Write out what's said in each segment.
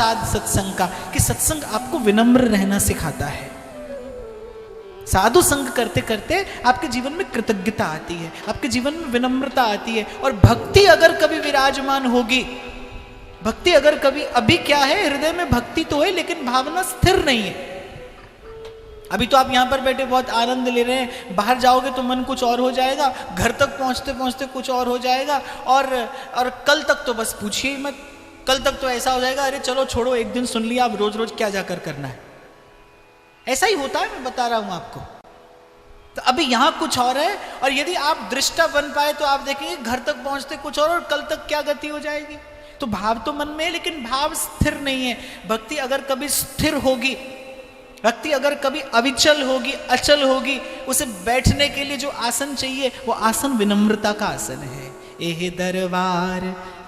प्रसाद सत्संग का, कि सत्संग आपको विनम्र रहना सिखाता है। साधु संग करते करते आपके जीवन में कृतज्ञता आती है, आपके जीवन में विनम्रता आती है। और भक्ति अगर कभी विराजमान होगी, भक्ति अगर कभी, अभी क्या है, हृदय में भक्ति तो है लेकिन भावना स्थिर नहीं है। अभी तो आप यहां पर बैठे बहुत आनंद ले रहे हैं, बाहर जाओगे तो मन कुछ और हो जाएगा, घर तक पहुंचते पहुंचते कुछ और हो जाएगा, और कल तक तो बस पूछिए ही मत। कल तक तो ऐसा हो जाएगा, अरे चलो छोड़ो, एक दिन सुन लिया, अब रोज रोज क्या जाकर करना है। ऐसा ही होता है, मैं बता रहा हूं आपको। तो अभी यहां कुछ और है, और यदि आप दृष्टा बन पाए तो आप देखेंगे घर तक पहुंचते कुछ और कल तक क्या गति हो जाएगी। तो भाव तो मन में है लेकिन भाव स्थिर नहीं है। भक्ति अगर कभी स्थिर होगी, भक्ति अगर कभी अविचल होगी, अचल होगी, उसे बैठने के लिए जो आसन चाहिए वो आसन विनम्रता का आसन है। एह दरबार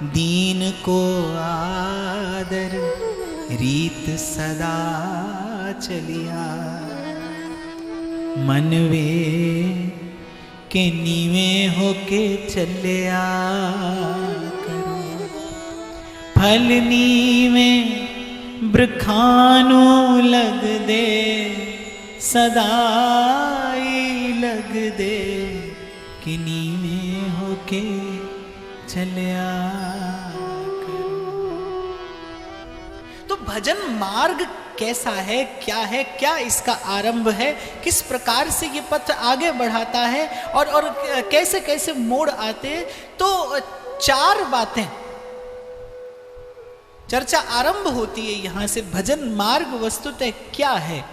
दीन को आदर, रीत सदा चलिया, मनवे के नीवे होके चलिया करो, फल नीवे ब्रखानु लग दे, सदाई लग दे, किनी में होके चलिया करो। तो भजन मार्ग कैसा है, क्या है, क्या इसका आरंभ है, किस प्रकार से ये पथ आगे बढ़ाता है, और कैसे कैसे मोड़ आते हैं। तो चार बातें चर्चा आरंभ होती है यहां से। भजन मार्ग वस्तुतः क्या है?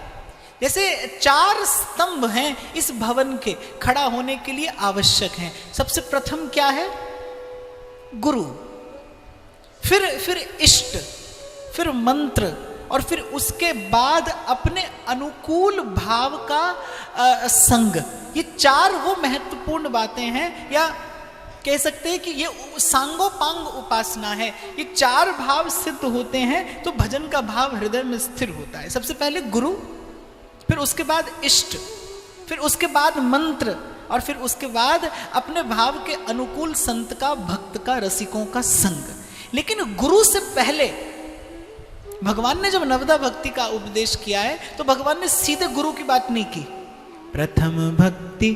जैसे चार स्तंभ हैं इस भवन के, खड़ा होने के लिए आवश्यक हैं। सबसे प्रथम क्या है? गुरु, फिर इष्ट, फिर मंत्र, और फिर उसके बाद अपने अनुकूल भाव का संग। ये चार वो महत्वपूर्ण बातें हैं, या कह सकते हैं कि ये सांगोपांग उपासना है। ये चार भाव सिद्ध होते हैं तो भजन का भाव हृदय में स्थिर होता है। सबसे पहले गुरु, फिर उसके बाद इष्ट, फिर उसके बाद मंत्र, और फिर उसके बाद अपने भाव के अनुकूल संत का, भक्त का, रसिकों का संग। लेकिन गुरु से पहले भगवान ने जब नवदा भक्ति का उपदेश किया है तो भगवान ने सीधे गुरु की बात नहीं की। प्रथम भक्ति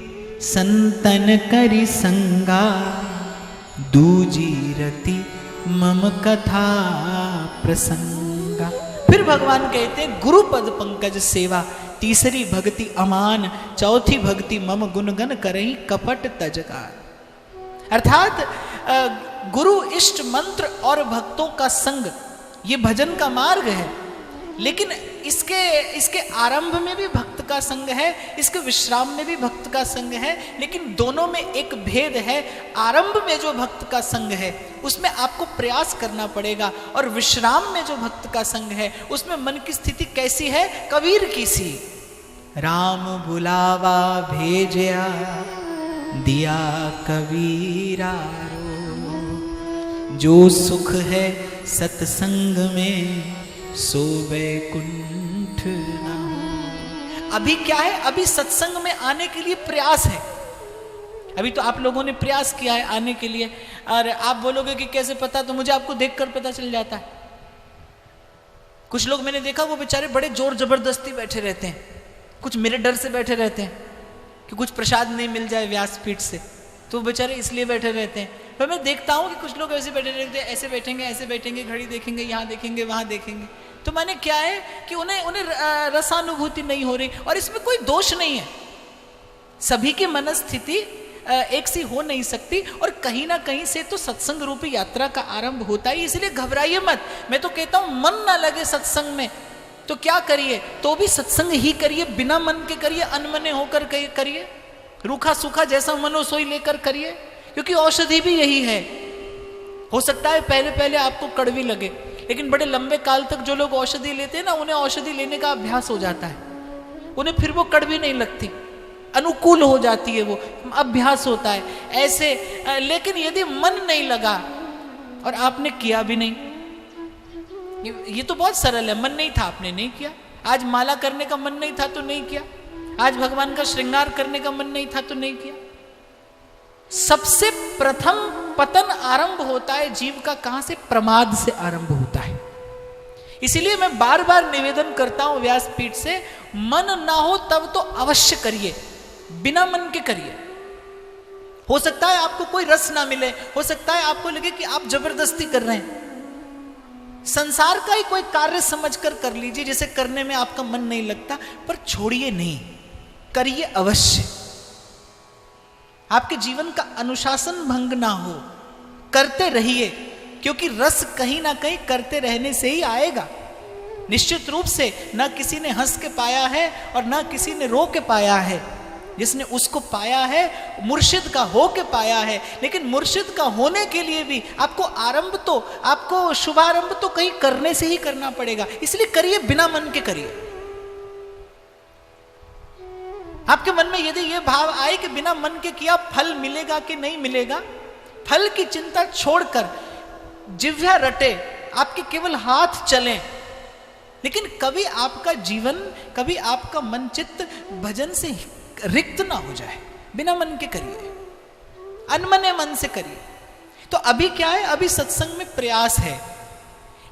संतन करि संगा, दूजी रति मम कथा प्रसंगा। फिर भगवान कहते हैं गुरु पद पंकज सेवा, तीसरी भक्ति अमान, चौथी भक्ति मम गुणगन करहि कपट तजगा। अर्थात गुरु, इष्ट, मंत्र और भक्तों का संग ये भजन का मार्ग है। लेकिन इसके आरंभ में भी भक्त का संग है, इसके विश्राम में भी भक्त का संग है। लेकिन दोनों में एक भेद है। आरंभ में जो भक्त का संग है उसमें आपको प्रयास करना पड़ेगा, और विश्राम में जो भक्त का संग है उसमें मन की स्थिति कैसी है? कबीर की सी, राम बुलावा भेजया दिया कबीरा रो, जो सुख है सत्संग में सो वैकुंठ ना हो। अभी क्या है? अभी सत्संग में आने के लिए प्रयास है। अभी तो आप लोगों ने प्रयास किया है आने के लिए, और आप बोलोगे कि कैसे पता? तो मुझे आपको देखकर पता चल जाता है। कुछ लोग मैंने देखा वो बेचारे बड़े जोर जबरदस्ती बैठे रहते हैं, कुछ मेरे डर से बैठे रहते हैं कि कुछ प्रसाद नहीं मिल जाए व्यासपीठ से, तो बेचारे इसलिए बैठे रहते हैं। पर मैं देखता हूँ कि कुछ लोग ऐसे बैठे रहते हैं, ऐसे बैठेंगे, घड़ी देखेंगे, यहाँ देखेंगे, वहाँ देखेंगे। तो माने क्या है कि उन्हें रसानुभूति नहीं हो रही, और इसमें कोई दोष नहीं है। सभी की मनस्थिति एक सी हो नहीं सकती, और कहीं ना कहीं से तो सत्संग रूपी यात्रा का आरंभ होता ही। इसलिए घबराइए मत। मैं तो कहता हूँ मन ना लगे सत्संग में तो क्या करिए? तो भी सत्संग ही करिए, बिना मन के करिए, अनमने होकर करिए, रूखा सूखा जैसा मन हो सोई लेकर करिए, क्योंकि औषधि भी यही है। हो सकता है पहले पहले आपको कड़वी लगे, लेकिन बड़े लंबे काल तक जो लोग औषधि लेते हैं ना, उन्हें औषधि लेने का अभ्यास हो जाता है, उन्हें फिर वो कड़वी नहीं लगती, अनुकूल हो जाती है, वो अभ्यास होता है ऐसे। लेकिन यदि मन नहीं लगा और आपने किया भी नहीं, ये तो बहुत सरल है। मन नहीं था, आपने नहीं किया। आज माला करने का मन नहीं था तो नहीं किया, आज भगवान का श्रृंगार करने का मन नहीं था तो नहीं किया। सबसे प्रथम पतन आरंभ होता है जीव का, कहां से? प्रमाद से आरंभ होता है। इसीलिए मैं बार बार निवेदन करता हूं व्यासपीठ से, मन ना हो तब तो अवश्य करिए, बिना मन के करिए। हो सकता है आपको कोई रस ना मिले, हो सकता है आपको लगे कि आप जबरदस्ती कर रहे हैं, संसार का ही कोई कार्य समझकर कर लीजिए जिसे करने में आपका मन नहीं लगता, पर छोड़िए नहीं, करिए अवश्य। आपके जीवन का अनुशासन भंग ना हो, करते रहिए, क्योंकि रस कहीं ना कहीं करते रहने से ही आएगा। निश्चित रूप से ना किसी ने हंस के पाया है और ना किसी ने रो के पाया है, जिसने उसको पाया है मुर्शिद का हो के पाया है। लेकिन मुर्शिद का होने के लिए भी आपको शुभारंभ तो कहीं करने से ही करना पड़ेगा, इसलिए करिए, बिना मन के करिए। आपके मन में यदि यह भाव आए कि बिना मन के किया फल मिलेगा कि नहीं मिलेगा, फल की चिंता छोड़कर जिह्वा रटे, आपके केवल हाथ चलें, लेकिन कभी आपका जीवन, कभी आपका मन चित्त भजन से रिक्त ना हो जाए। बिना मन के करिए, अनमने मन से करिए। तो अभी क्या है, अभी सत्संग में प्रयास है,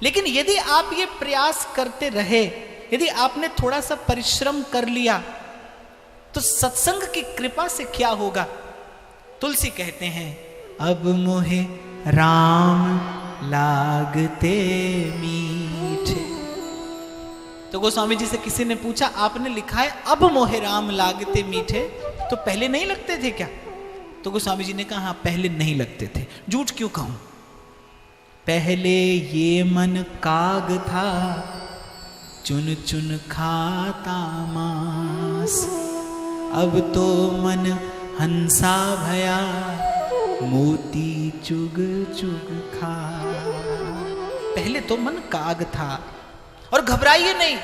लेकिन यदि आप ये प्रयास करते रहे, यदि आपने थोड़ा सा परिश्रम कर लिया, तो सत्संग की कृपा से क्या होगा। तुलसी कहते हैं, अब मोहे राम लागते मीठे। तो गोस्वामी जी से किसी ने पूछा, आपने लिखा है अब मोहे राम लागते मीठे, तो पहले नहीं लगते थे क्या? तो गोस्वामी जी ने कहा, हाँ पहले नहीं लगते थे। झूठ क्यों कहूं, पहले ये मन काग था, चुन चुन खाता मांस, अब तो मन हंसा भया, मोती चुग चुग खा। पहले तो मन काग था। और घबराइए नहीं,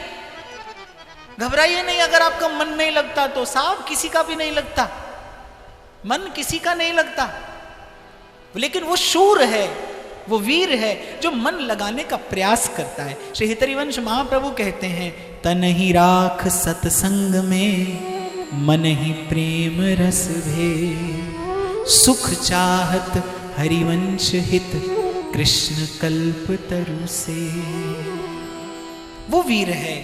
घबराइए नहीं, अगर आपका मन नहीं लगता तो साहब किसी का भी नहीं लगता, मन किसी का नहीं लगता, लेकिन वो शूर है, वो वीर है जो मन लगाने का प्रयास करता है। श्री हितरिवंश महाप्रभु कहते हैं, तन ही राख सत्संग में, मन ही प्रेम रस भे, सुख चाहत हरिवंश हित, कृष्ण कल्प तरु से। वो वीर है,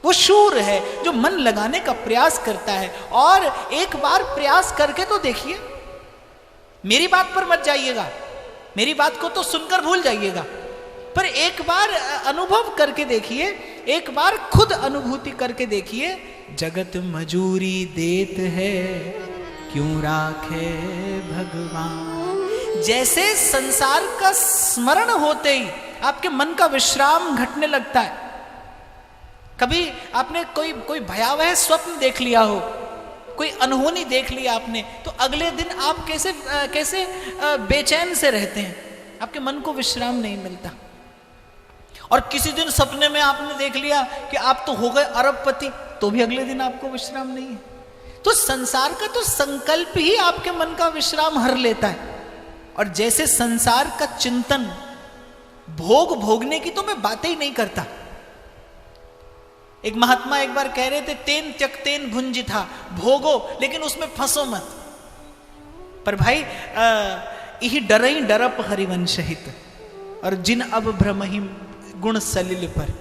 वो शूर है जो मन लगाने का प्रयास करता है। और एक बार प्रयास करके तो देखिए, मेरी बात पर मत जाइएगा, मेरी बात को तो सुनकर भूल जाइएगा, पर एक बार अनुभव करके देखिए, एक बार खुद अनुभूति करके देखिए। जगत मजूरी देत है, क्यों राखे भगवान। जैसे संसार का स्मरण होते ही आपके मन का विश्राम घटने लगता है। कभी आपने कोई भयावह स्वप्न देख लिया हो, कोई अनहोनी देख लिया आपने, तो अगले दिन आप कैसे बेचैन से रहते हैं, आपके मन को विश्राम नहीं मिलता। और किसी दिन सपने में आपने देख लिया कि आप तो हो गए अरबपति, तो भी अगले दिन आपको विश्राम नहीं है। तो संसार का तो संकल्प ही आपके मन का विश्राम हर लेता है। और जैसे संसार का चिंतन, भोग भोगने की तो मैं बातें ही नहीं करता। एक महात्मा एक बार कह रहे थे, तेन त्यक तेन भुंजी था, भोगो लेकिन उसमें फंसो मत। पर भाई यही डरई डरप हरिवंश हित, और जिन अब भ्रमहि गुण सलिल पर।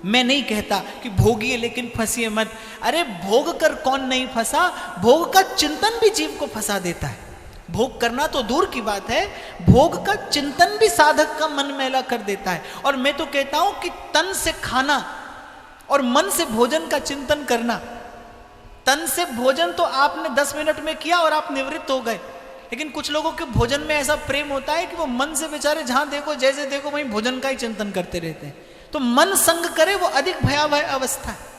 मैं नहीं कहता कि भोगिए लेकिन फंसिए मत। अरे भोग कर कौन नहीं फंसा, भोग का चिंतन भी जीव को फंसा देता है। भोग करना तो दूर की बात है, भोग का चिंतन भी साधक का मन मैला कर देता है। और मैं तो कहता हूं कि तन से खाना और मन से भोजन का चिंतन करना। तन से भोजन तो आपने 10 मिनट में किया और आप निवृत्त हो गए, लेकिन कुछ लोगों के भोजन में ऐसा प्रेम होता है कि वो मन से बेचारे जहां देखो जैसे देखो वहीं भोजन का ही चिंतन करते रहते हैं। तो मन संग करे वो अधिक भयावह अवस्था है।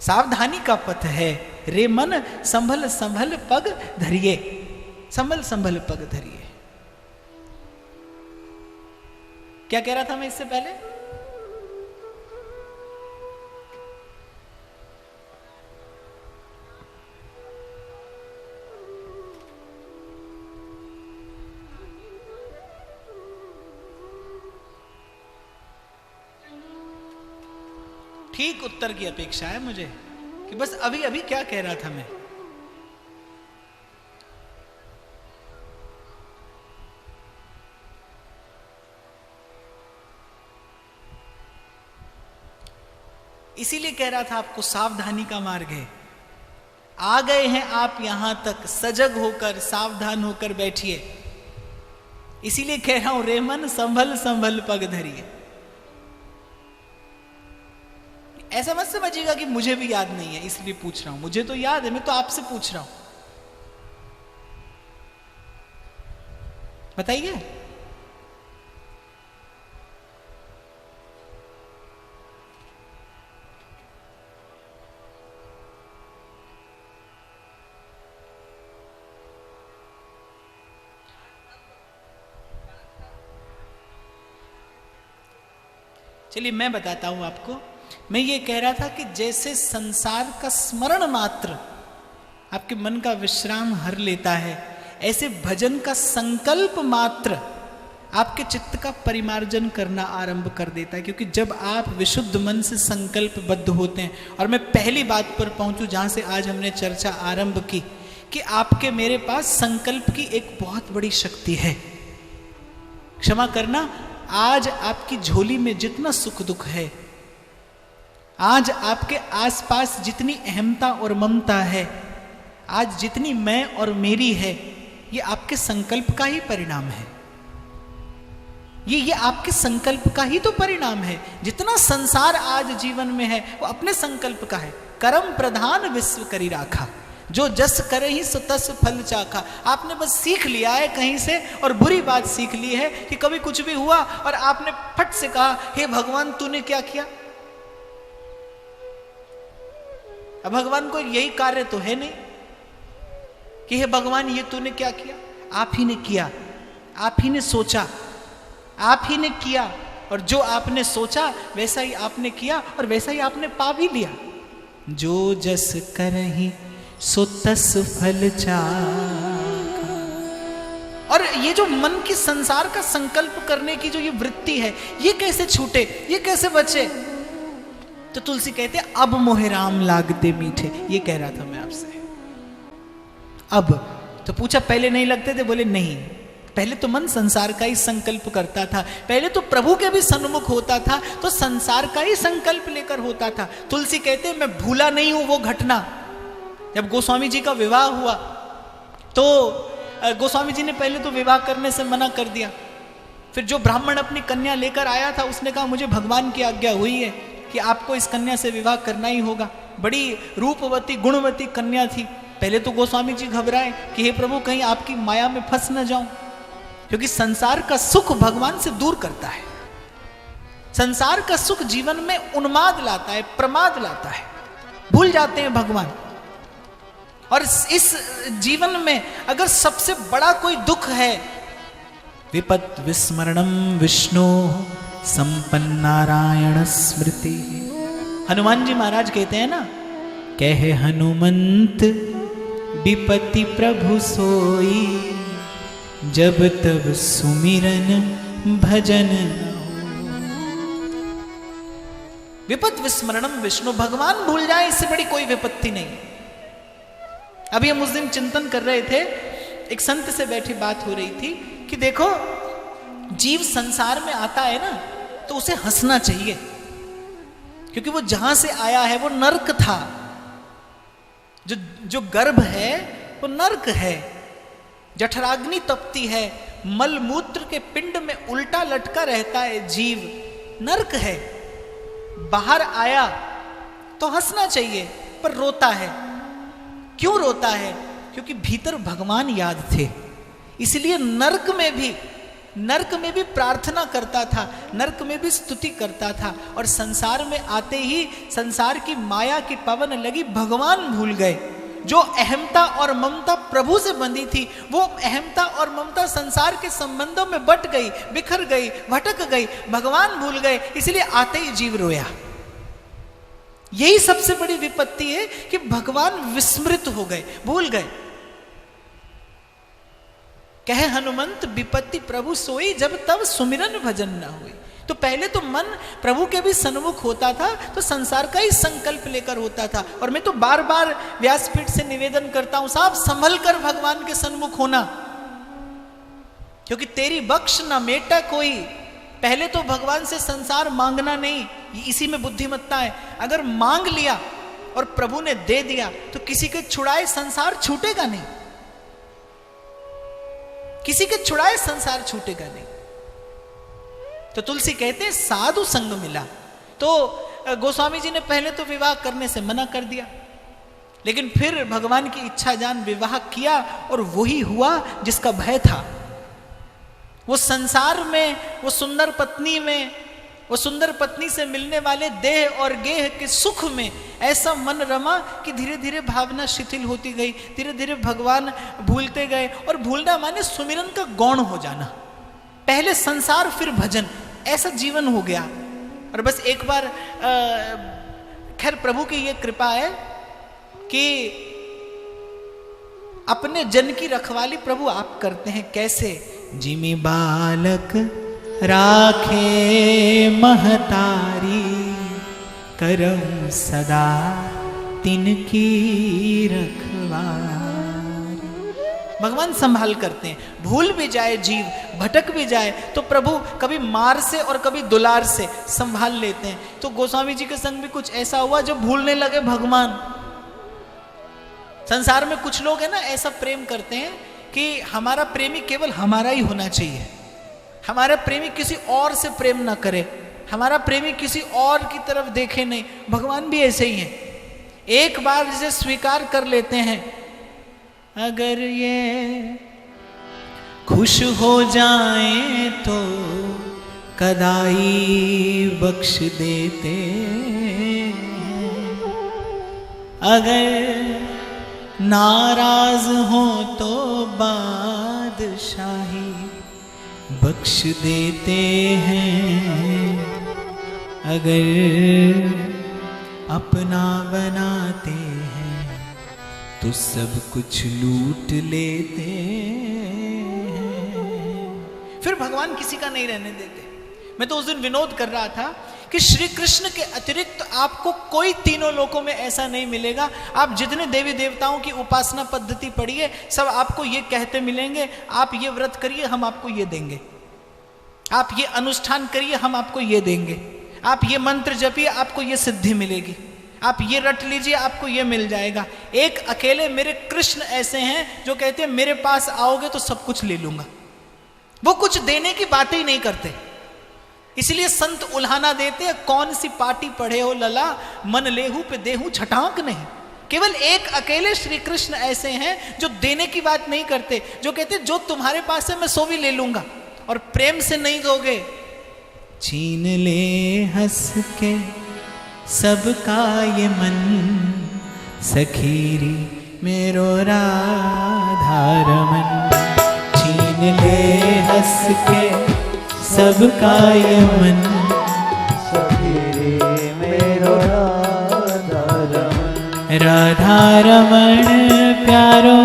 सावधानी का पथ है, रे मन संभल संभल पग धरिए, संभल संभल पग धरिए। क्या कह रहा था मैं इससे पहले? ठीक उत्तर की अपेक्षा है मुझे कि बस अभी अभी क्या कह रहा था मैं। इसीलिए कह रहा था आपको सावधानी का मार्ग है। आ गए हैं आप यहां तक, सजग होकर सावधान होकर बैठिए। इसीलिए कह रहा हूं रे मन संभल संभल पग धरिए। ऐसा मत समझिएगा कि मुझे भी याद नहीं है इसलिए पूछ रहा हूं, मुझे तो याद है, मैं तो आपसे पूछ रहा हूं। बताइए। चलिए मैं बताता हूं आपको। मैं ये कह रहा था कि जैसे संसार का स्मरण मात्र आपके मन का विश्राम हर लेता है, ऐसे भजन का संकल्प मात्र आपके चित्त का परिमार्जन करना आरंभ कर देता है। क्योंकि जब आप विशुद्ध मन से संकल्पबद्ध होते हैं, और मैं पहली बात पर पहुंचूं जहां से आज हमने चर्चा आरंभ की, कि आपके मेरे पास संकल्प की एक बहुत बड़ी शक्ति है। क्षमा करना, आज आपकी झोली में जितना सुख दुख है, आज आपके आसपास जितनी अहमता और ममता है, आज जितनी मैं और मेरी है, ये आपके संकल्प का ही परिणाम है। ये आपके संकल्प का ही तो परिणाम है। जितना संसार आज जीवन में है वो अपने संकल्प का है। कर्म प्रधान विश्व करी राखा, जो जस करे ही सो तस फल चाखा। आपने बस सीख लिया है कहीं से, और बुरी बात सीख ली है कि कभी कुछ भी हुआ और आपने फट से कहा हे भगवान तूने क्या किया। अब भगवान को यही कार्य तो है नहीं कि हे भगवान ये तूने क्या किया। आप ही ने किया, आप ही ने सोचा, आप ही ने किया, और जो आपने सोचा वैसा ही आपने किया और वैसा ही आपने पा भी लिया। जो जस करहि सो तस फल चाखा। और ये जो मन की संसार का संकल्प करने की जो ये वृत्ति है, ये कैसे छूटे, ये कैसे बचे। तो तुलसी कहते अब मोहे राम लागते मीठे। ये कह रहा था मैं आपसे। अब तो पूछा पहले नहीं लगते थे, बोले नहीं, पहले तो मन संसार का ही संकल्प करता था, पहले तो प्रभु के भी सन्मुख होता था तो संसार का ही संकल्प लेकर होता था। तुलसी कहते मैं भूला नहीं हूं वो घटना। जब गोस्वामी जी का विवाह हुआ तो गोस्वामी जी ने पहले तो विवाह करने से मना कर दिया। फिर जो ब्राह्मण अपनी कन्या लेकर आया था उसने कहा मुझे भगवान की आज्ञा हुई है कि आपको इस कन्या से विवाह करना ही होगा। बड़ी रूपवती गुणवती कन्या थी। पहले तो गोस्वामी जी घबराए कि हे प्रभु कहीं आपकी माया में फंस न जाऊं, क्योंकि संसार का सुख भगवान से दूर करता है। संसार का सुख जीवन में उन्माद लाता है, प्रमाद लाता है, भूल जाते हैं भगवान। और इस जीवन में अगर सबसे बड़ा कोई दुख है, विपत विस्मरणम विष्णु संपन्नारायण स्मृति। हनुमान जी महाराज कहते हैं ना, कहे हनुमंत विपति प्रभु सोई, जब तब सुमिरन भजन। विपत विस्मरणम विष्णु, भगवान भूल जाए इससे बड़ी कोई विपत्ति नहीं। अभी हम उस दिन चिंतन कर रहे थे, एक संत से बैठी बात हो रही थी कि देखो जीव संसार में आता है ना तो उसे हंसना चाहिए, क्योंकि वो जहां से आया है वो नर्क था। जो गर्भ है वो नर्क है, जठराग्नि तपती है, मलमूत्र के पिंड में उल्टा लटका रहता है जीव, नर्क है। बाहर आया तो हंसना चाहिए, पर रोता है। क्यों रोता है? क्योंकि भीतर भगवान याद थे, इसलिए नर्क में भी प्रार्थना करता था, नर्क में भी स्तुति करता था। और संसार में आते ही संसार की माया की पवन लगी, भगवान भूल गए। जो अहमता और ममता प्रभु से बंधी थी, वो अहमता और ममता संसार के संबंधों में बट गई, बिखर गई, भटक गई, भगवान भूल गए, इसलिए आते ही जीव रोया। यही सबसे बड़ी विपत्ति है कि भगवान विस्मृत हो गए, भूल गए। कहे हनुमंत विपत्ति प्रभु सोई, जब तब सुमिरन भजन न हुई। तो पहले तो मन प्रभु के भी सन्मुख होता था तो संसार का ही संकल्प लेकर होता था। और मैं तो बार बार व्यासपीठ से निवेदन करता हूं, साहब संभल कर भगवान के सन्मुख होना, क्योंकि तेरी बख्श न मेटा कोई। पहले तो भगवान से संसार मांगना नहीं, इसी में बुद्धिमत्ता है। अगर मांग लिया और प्रभु ने दे दिया तो किसी के छुड़ाए संसार छूटेगा नहीं, किसी के छुड़ाए संसार छूटेगा नहीं। तो तुलसी कहते हैं साधु संग मिला। तो गोस्वामी जी ने पहले तो विवाह करने से मना कर दिया, लेकिन फिर भगवान की इच्छा जान विवाह किया और वही हुआ जिसका भय था। वो संसार में, वो सुंदर पत्नी में, वो सुंदर पत्नी से मिलने वाले देह और गेह के सुख में ऐसा मन रमा कि धीरे धीरे भावना शिथिल होती गई, धीरे धीरे भगवान भूलते गए। और भूलना माने सुमिरन का गौण हो जाना, पहले संसार फिर भजन, ऐसा जीवन हो गया। और बस एक बार खैर प्रभु की ये कृपा है कि अपने जन की रखवाली प्रभु आप करते हैं। कैसे? जिमि बालक राखे महतारी, करम सदा तिनकी रखवारी। भगवान संभाल करते हैं। भूल भी जाए जीव, भटक भी जाए तो प्रभु कभी मार से और कभी दुलार से संभाल लेते हैं। तो गोस्वामी जी के संग भी कुछ ऐसा हुआ जब भूलने लगे भगवान। संसार में कुछ लोग है ना ऐसा प्रेम करते हैं कि हमारा प्रेमी केवल हमारा ही होना चाहिए, हमारा प्रेमी किसी और से प्रेम ना करे, हमारा प्रेमी किसी और की तरफ देखे नहीं। भगवान भी ऐसे ही हैं। एक बार जिसे स्वीकार कर लेते हैं, अगर ये खुश हो जाएं तो कदाई बख्श देते, अगर नाराज हो तो बादशाही बख्श देते हैं, अगर अपना बनाते हैं तो सब कुछ लूट लेते हैं। फिर भगवान किसी का नहीं रहने देते। मैं तो उस दिन विनोद कर रहा था कि श्री कृष्ण के अतिरिक्त आपको कोई तीनों लोकों में ऐसा नहीं मिलेगा। आप जितने देवी देवताओं की उपासना पद्धति पढ़िए, सब आपको ये कहते मिलेंगे, आप ये व्रत करिए हम आपको ये देंगे, आप ये अनुष्ठान करिए हम आपको ये देंगे, आप ये मंत्र जपिए आपको ये सिद्धि मिलेगी, आप ये रट लीजिए आपको ये मिल जाएगा। एक अकेले मेरे कृष्ण ऐसे हैं जो कहते हैं मेरे पास आओगे तो सब कुछ ले लूंगा। वो कुछ देने की बात ही नहीं करते। इसलिए संत उल्हाना देते हैं, कौन सी पार्टी पढ़े हो लला, मन लेहू पे देहू छटाक नहीं। केवल एक अकेले श्री कृष्ण ऐसे हैं जो देने की बात नहीं करते, जो कहते जो तुम्हारे पास है मैं सो भी ले लूंगा, और प्रेम से नहीं दोगे छीन ले हंस के सबका ये मन, सखीरी मेरो राधा रमन। छीन ले हंस के सबका ये मन, सखीरी मेरो राधा रमन। राधा रमन प्यारो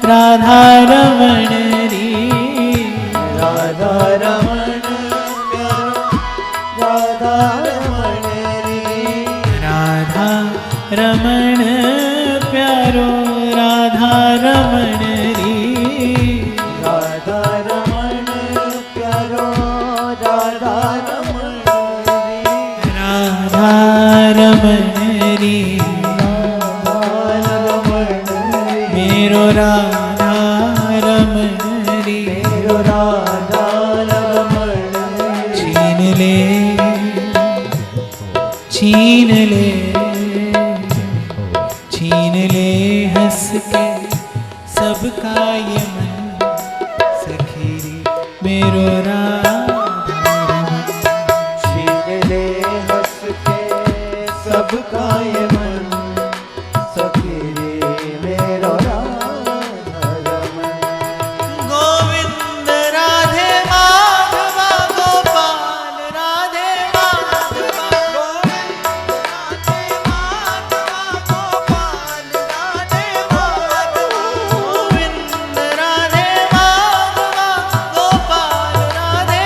राधा रमन री, राधा रमन प्यारो राधा रमन री, राधा रमन प्यारो राधा रमन री, राधा रमन प्यारो राधा रमन री, राधा रमन री, राधा रमन री, मेरो राधा रमन री, मेरो राधा रमन री। छीन ले छीन ले छीन ले हंस के सबका ये मन, सखीरी मेरो राधा रमन। छीन ले हंस के सबका ये मन, सखीरी मेरो राधा रमन। गोविंद राधे माधवा गोपाल राधे माधवा, गोविंद राधे माधवा गोपाल राधे माधवा, गोविंद राधे माधवा गोपाल राधे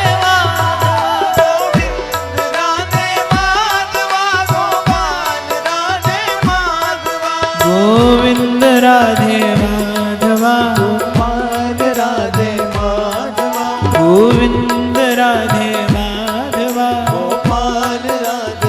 माधवा, गोविंद राधे माधवा गोपाल राधे माधवा, गोविंद राधे माधवा, गोपाल राधे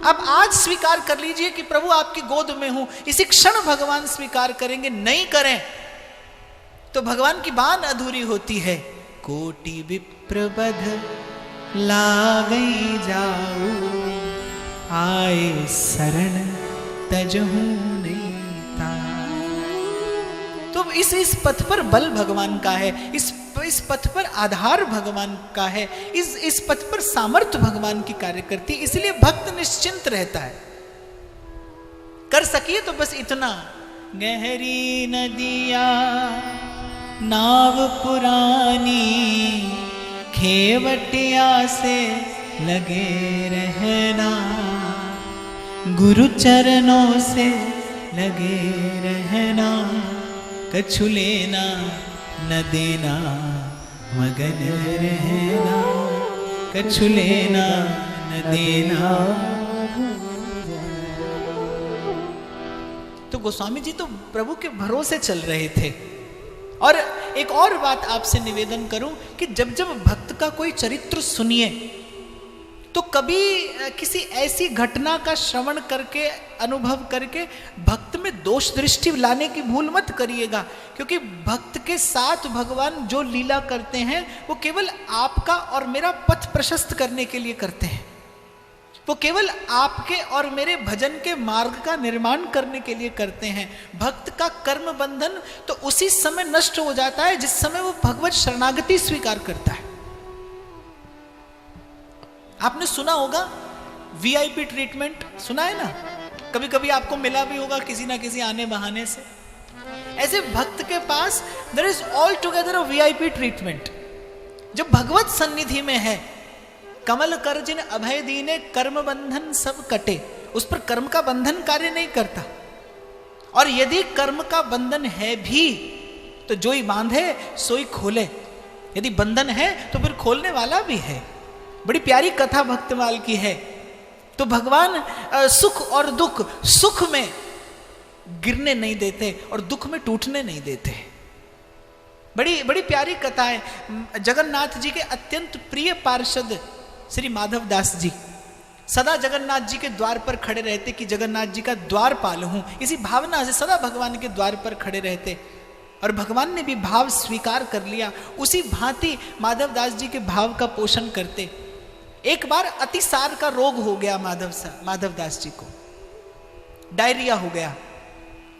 आप आज स्वीकार कर लीजिए कि प्रभु आपकी गोद में हूं, इसी क्षण भगवान स्वीकार करेंगे। नहीं करें तो भगवान की बात अधूरी होती है। कोटि विप्रबध लागई जाऊ, आए शरण तजहू नहीं ताऊ। तो इस पथ पर बल भगवान का है, इस पथ पर आधार भगवान का है, इस पथ पर सामर्थ्य भगवान की कार्य करती है। इसलिए भक्त निश्चिंत रहता है। कर सकिए तो बस इतना, गहरी नदिया नाव पुरानी, खेवटिया से लगे रहना, गुरु चरणों से लगे रहना, कछु लेना न देना मगन रहना, कछु लेना न देना। तो गोस्वामी जी तो प्रभु के भरोसे चल रहे थे। और एक और बात आपसे निवेदन करूं कि जब जब भक्त का कोई चरित्र सुनिए तो कभी किसी ऐसी घटना का श्रवण करके, अनुभव करके भक्त में दोष दृष्टि लाने की भूल मत करिएगा, क्योंकि भक्त के साथ भगवान जो लीला करते हैं वो केवल आपका और मेरा पथ प्रशस्त करने के लिए करते हैं। वो केवल आपके और मेरे भजन के मार्ग का निर्माण करने के लिए करते हैं। भक्त का कर्म बंधन तो उसी समय नष्ट हो जाता है जिस समय वो भगवत शरणागति स्वीकार करता है। आपने सुना होगा वीआईपी ट्रीटमेंट, सुना है ना? कभी कभी आपको मिला भी होगा किसी ना किसी आने बहाने से। ऐसे भक्त के पास there is all together a VIP treatment. जब भगवत सन्निधि में है, कमल कर जिन अभय दीने, कर्म बंधन सब कटे। उस पर कर्म का बंधन कार्य नहीं करता। और यदि कर्म का बंधन है भी तो जो ही बांधे सोई खोले। यदि बंधन है तो फिर खोलने वाला भी है। बड़ी प्यारी कथा भक्तमाल की है। तो भगवान सुख और दुख, सुख में गिरने नहीं देते और दुख में टूटने नहीं देते। बड़ी बड़ी प्यारी कथा है। जगन्नाथ जी के अत्यंत प्रिय पार्षद श्री माधव दास जी सदा जगन्नाथ जी के द्वार पर खड़े रहते कि जगन्नाथ जी का द्वारपाल हूं, इसी भावना से सदा भगवान के द्वार पर खड़े रहते। और भगवान ने भी भाव स्वीकार कर लिया। उसी भांति माधव दास जी के भाव का पोषण करते। एक बार अतिसार का रोग हो गया माधव दास जी को, डायरिया हो गया,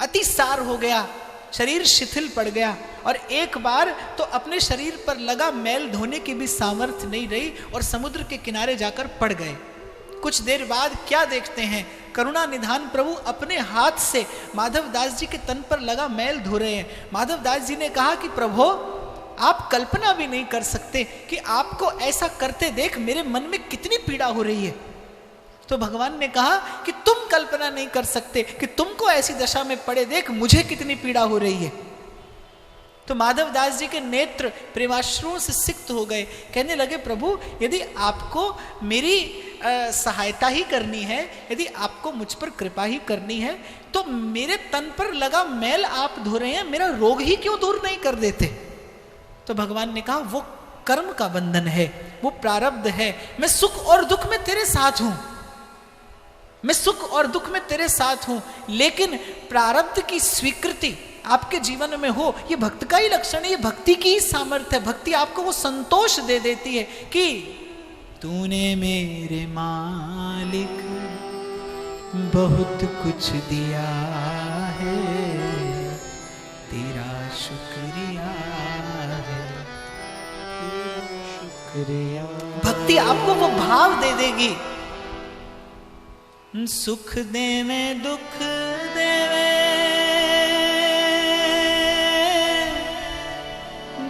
अतिसार हो गया, शरीर शिथिल पड़ गया। और एक बार तो अपने शरीर पर लगा मैल धोने की भी सामर्थ्य नहीं रही और समुद्र के किनारे जाकर पड़ गए। कुछ देर बाद क्या देखते हैं, करुणा निधान प्रभु अपने हाथ से माधव दास जी के तन पर लगा मैल धो रहे हैं। माधव दास जी ने कहा कि प्रभु, आप कल्पना भी नहीं कर सकते कि आपको ऐसा करते देख मेरे मन में कितनी पीड़ा हो रही है। तो भगवान ने कहा कि तुम कल्पना नहीं कर सकते कि तुमको ऐसी दशा में पड़े देख मुझे कितनी पीड़ा हो रही है। तो माधव दास जी के नेत्र प्रेमाश्रुओं से सिक्त हो गए। कहने लगे, प्रभु यदि आपको मेरी सहायता ही करनी है, यदि आपको मुझ पर कृपा ही करनी है, तो मेरे तन पर लगा मैल आप धो रहे हैं, मेरा रोग ही क्यों दूर नहीं कर देते? तो भगवान ने कहा, वो कर्म का बंधन है, वो प्रारब्ध है। मैं सुख और दुख में तेरे साथ हूं, मैं सुख और दुख में तेरे साथ हूं, लेकिन प्रारब्ध की स्वीकृति आपके जीवन में हो, ये भक्त का ही लक्षण है, ये भक्ति की ही सामर्थ्य है। भक्ति आपको वो संतोष दे देती है कि तूने मेरे मालिक बहुत कुछ दिया है, तेरा शुक्रिया है, शुक्रिया। भक्ति आपको वो भाव दे देगी। सुख देवे दुख देवे,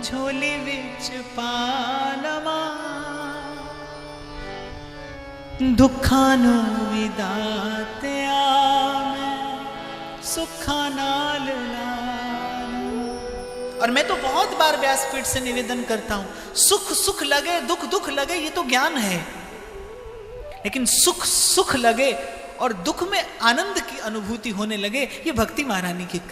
झोली विच पालवा, दुखानु विदाते आवे, सुखा नाल लाना। और मैं तो बहुत बार व्यासपीठ से निवेदन करता हूं, सुख सुख लगे, दुख दुख लगे, ये तो ज्ञान है। लेकिन सुख सुख लगे और दुख में आनंद की अनुभूति होने लगे, ये भक्ति महारानी की कृपा।